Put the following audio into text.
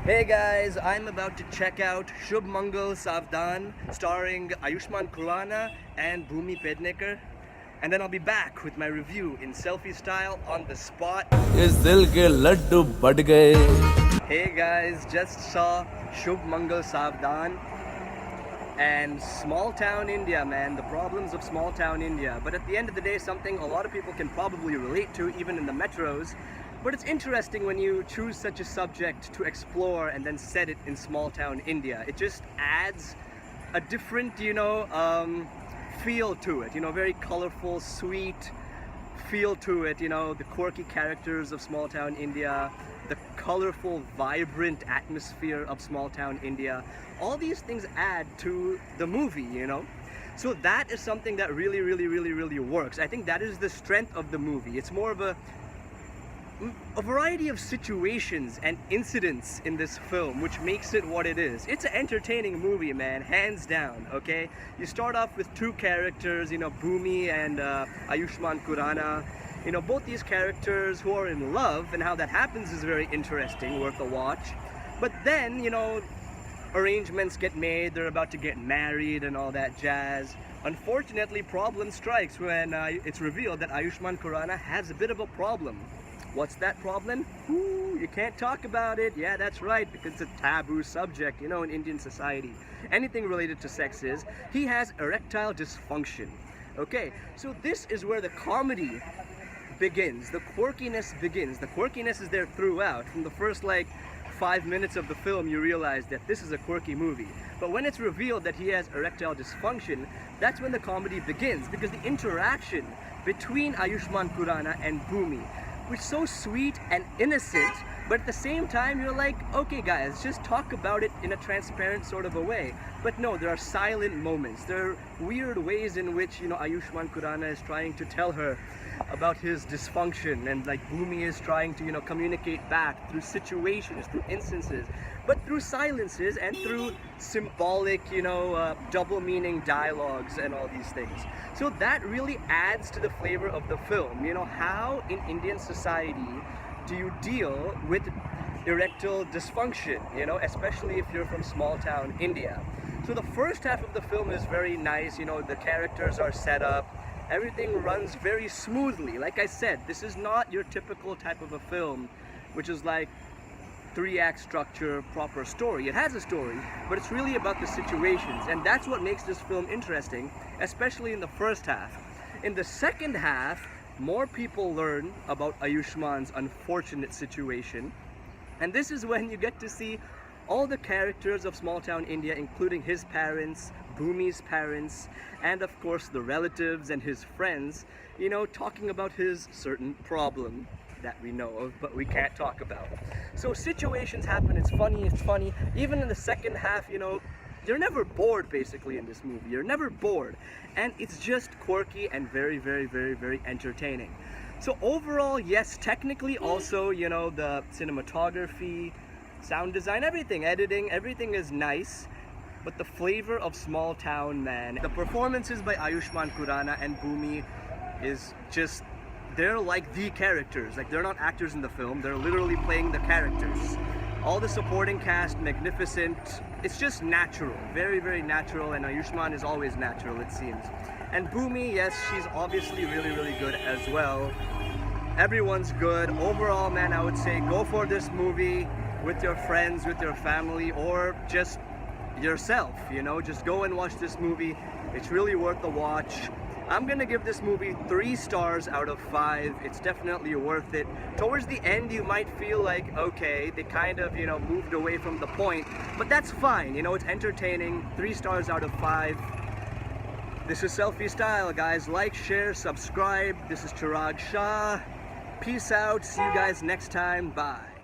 Hey guys, I'm about to check out Shubh Mangal Saavdhan starring Ayushmann Khurrana and Bhumi Pednekar, and then I'll be back with my review in selfie style on the spot. इस दिल के लड्डू बढ़ गए. Hey guys, just saw Shubh Mangal Saavdhan and small town India, man, the problems of small town India. But at the end of the day, something a lot of people can probably relate to, even in the metros. But it's interesting when you choose such a subject to explore and then set it in small town India. It just adds a different, feel to it. Very colorful, sweet feel to it. The quirky characters of small town India, the colorful, vibrant atmosphere of small town India. All these things add to the movie, So that is something that really works. I think that is the strength of the movie. It's more of a variety of situations and incidents in this film which makes it what it is. It's an entertaining movie, man, hands down, okay? You start off with two characters, Bhumi and Ayushmann Khurrana. Both these characters who are in love, and how that happens is very interesting, worth a watch. But then, arrangements get made, they're about to get married and all that jazz. Unfortunately, problem strikes when it's revealed that Ayushmann Khurrana has a bit of a problem. What's that problem? Ooh, you can't talk about it. Yeah, that's right, because it's a taboo subject, in Indian society. Anything related to sex is. He has erectile dysfunction. Okay, so this is where the comedy begins, the quirkiness begins. The quirkiness is there throughout. From the first 5 minutes of the film, you realize that this is a quirky movie. But when it's revealed that he has erectile dysfunction, that's when the comedy begins, because the interaction between Ayushmann Khurrana and Bhumi was so sweet and innocent, but at the same time you're like, okay guys, just talk about it in a transparent sort of a way. But no, there are silent moments. There are weird ways in which, Ayushmann Khurrana is trying to tell her about his dysfunction, and Bhumi is trying to, communicate back through situations, through instances, but through silences and through symbolic, double meaning dialogues and all these things. So that really adds to the flavor of the film. How in Indian society do you deal with erectile dysfunction, especially if you're from small town India. So the first half of the film is very nice, the characters are set up, everything runs very smoothly. Like I said, this is not your typical type of a film, which is like 3-act structure, proper story. It has a story, but it's really about the situations, and that's what makes this film interesting, especially in the first half. In the second half, more people learn about Ayushmann's unfortunate situation, and this is when you get to see all the characters of small town India, including his parents, Bhumi's parents, and of course the relatives and his friends, talking about his certain problem that we know of, but we can't talk about. So situations happen, it's funny. Even in the second half, you're never bored basically in this movie. You're never bored. And it's just quirky and very entertaining. So overall, yes, technically also, the cinematography, sound design, everything, editing, everything is nice. But the flavor of small town, man. The performances by Ayushmann Khurrana and Bhumi is just, they're like the characters. They're not actors in the film, they're literally playing the characters. All the supporting cast, magnificent. It's just natural, very natural, and Ayushmann is always natural, it seems. And Bhumi, yes, she's obviously really good as well. Everyone's good. Overall, man, I would say go for this movie with your friends, with your family, or just yourself, just go and watch this movie. It's really worth the watch. I'm gonna give this movie 3 stars out of 5. It's definitely worth it. Towards the end, you might feel like, okay, they kind of, moved away from the point, but that's fine. It's entertaining. 3 stars out of 5. This is Selfie Style, guys. Like, share, subscribe. This is Chirag Shah. Peace out. See you guys next time. Bye.